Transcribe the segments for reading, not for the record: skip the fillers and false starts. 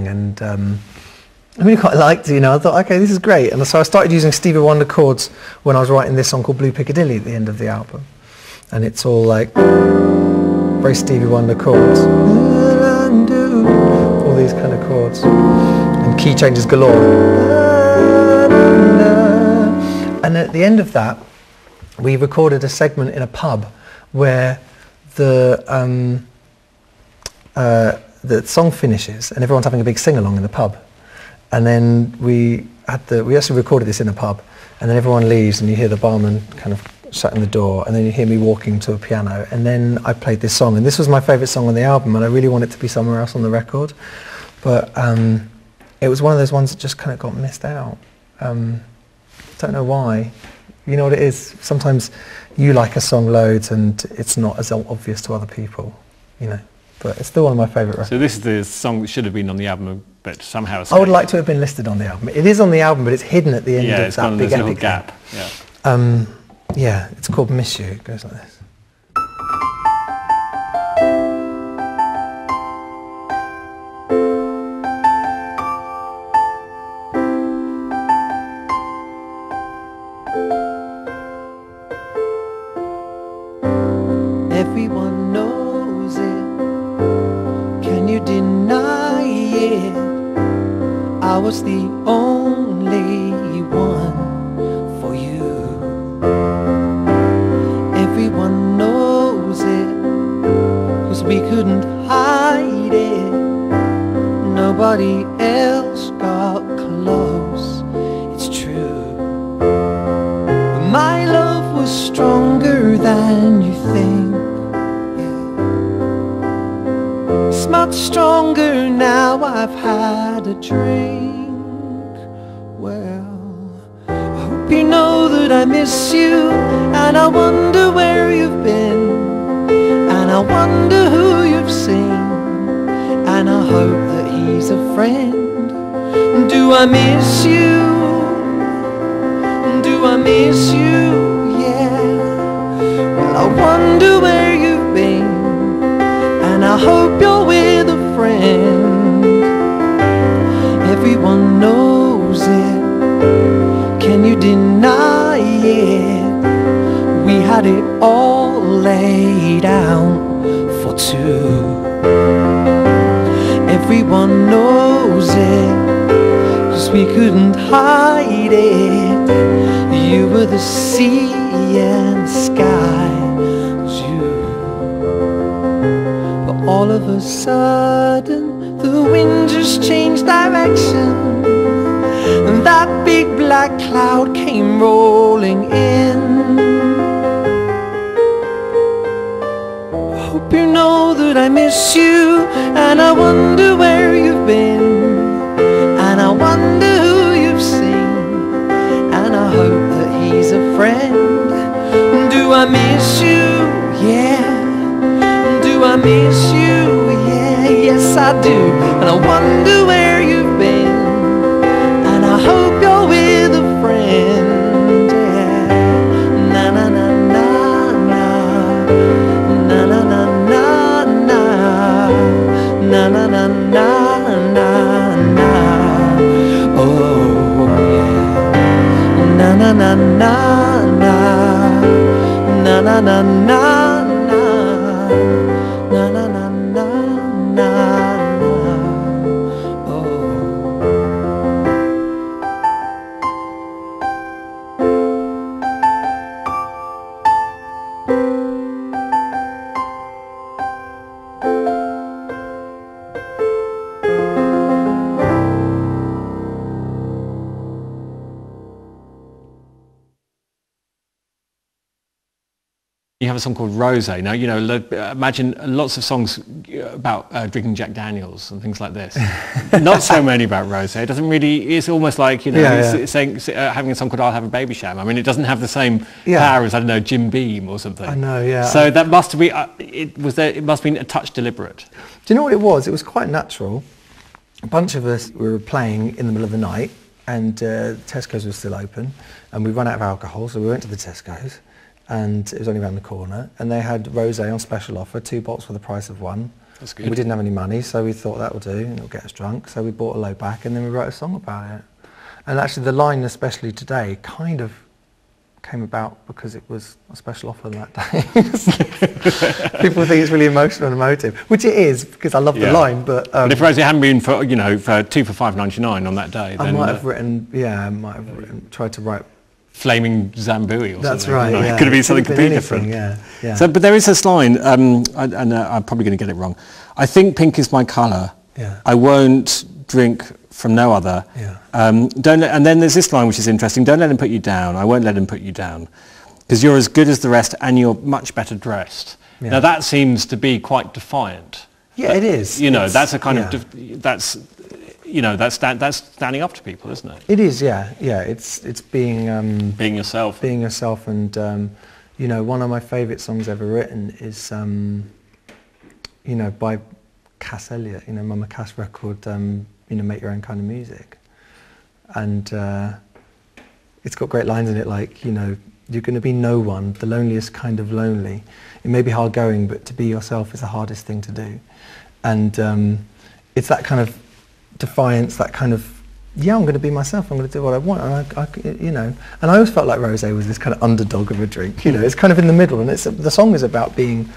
thing, and I really quite liked it, you know. I thought, okay, this is great, and so I started using Stevie Wonder chords when I was writing this song called Blue Piccadilly at the end of the album, and it's all like very Stevie Wonder chords, all these kind of chords, and key changes galore. And at the end of that, we recorded a segment in a pub where the song finishes and everyone's having a big sing-along in the pub. And then we actually recorded this in a pub, and then everyone leaves and you hear the barman kind of shutting the door, and then you hear me walking to a piano, and then I played this song, and this was my favourite song on the album, and I really wanted it to be somewhere else on the record, but it was one of those ones that just kind of got missed out. Don't know why. You know what it is? Sometimes you like a song loads and it's not as obvious to other people, you know. But it's still one of my favourite records. So this is the song that should have been on the album, but somehow escaped. I would like to have been listed on the album. It is on the album, but it's hidden at the end of that big little epic gap. Yeah. Yeah, it's called Miss You. It goes like this. Everyone knows it. Can you deny it? I was the only one for you. Everyone knows it, 'cause we couldn't hide it. Nobody else got close, it's true. But my love was stronger than you think. It's much stronger now I've had a drink. Well, I hope you know that I miss you, and I wonder where you've been, and I wonder who you've seen, and I hope that he's a friend. Do I miss you? Do I miss you? Yeah. Well, I wonder where you've been, and I hope you're with a friend. Everyone knows it. Can you deny it? We had it all laid out for two. Everyone knows it, 'cause we couldn't hide it. You were the sea and sky was you. All of a sudden, the wind just changed direction, and that big black cloud came rolling in. I hope you know that I miss you, and I wonder where you've been, and I wonder who you've seen, and I hope that he's a friend. Do I miss you? Yeah. Do I miss you? Yeah, yes I do. And I wonder where you've been, and I hope you're with a friend. Yeah. Na na na na na, na na na na na, na na na na na na. Oh yeah. Na na na na na, na na na na. You have a song called Rosé. Now, you know, imagine lots of songs about drinking Jack Daniels and things like this. Not so many about rosé. It doesn't really, it's almost like, you know, saying, having a song called I'll Have a Baby Sham. I mean, it doesn't have the same power as, I don't know, Jim Beam or something. I know, yeah. So that must be, it must have been a touch deliberate. Do you know what it was? It was quite natural. A bunch of us were playing in the middle of the night, and Tesco's was still open, and we ran out of alcohol, so we went to the Tesco's, and it was only around the corner, and they had rosé on special offer, 2 bottles for the price of one. That's And we good. didn't have any money, so we thought that will do, and it'll get us drunk. So we bought a low back, and then we wrote a song about it. And actually, the line, especially today, kind of came about because it was a special offer that day. People think it's really emotional and emotive, which it is, because I love the line. But if Rosie hadn't been for, you know, for 2 for $5.99 on that day, I then might have written, tried to write. Flaming Zambui or That's something. right. You know, Yeah. It could have been It something could have been completely different. anything, yeah. So, but there is this line, and I'm probably going to get it wrong. I think pink is my colour. Yeah. I won't drink from no other. Yeah. And then there's this line which is interesting. Don't let him put you down. I won't let him put you down, because you're as good as the rest and you're much better dressed. Yeah. Now that seems to be quite defiant. Yeah, it is. You know, It's- that's a kind yeah. of that's. You know, that's standing up to people, isn't it? It is, yeah. It's being Being yourself. being yourself, and you know, one of my favourite songs ever written is you know, by Cass Elliot, you know, Mama Cass record, you know, Make Your Own Kind of Music, and it's got great lines in it, like, you know, you're going to be no one, the loneliest kind of lonely. It may be hard going, but to be yourself is the hardest thing to do, and it's that kind of defiance, that kind of, yeah, I'm going to be myself, I'm going to do what I want, and I you know, and I always felt like Rosé was this kind of underdog of a drink, you know, it's kind of in the middle, and the song is about being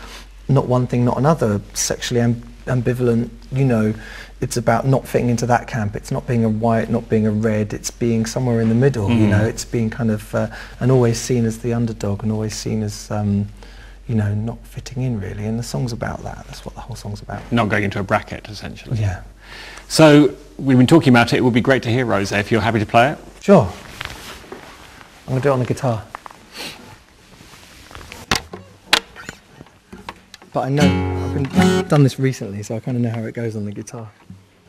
not one thing, not another, sexually ambivalent, you know, it's about not fitting into that camp, it's not being a white, not being a red, it's being somewhere in the middle, you know, it's being kind of, and always seen as the underdog, and always seen as, you know, not fitting in really, and the song's about that, that's what the whole song's about. Not going into a bracket, essentially. Yeah. So we've been talking about it. It would be great to hear Rosé if you're happy to play it. Sure. I'm going to do it on the guitar. But I know, I've done this recently, so I kind of know how it goes on the guitar.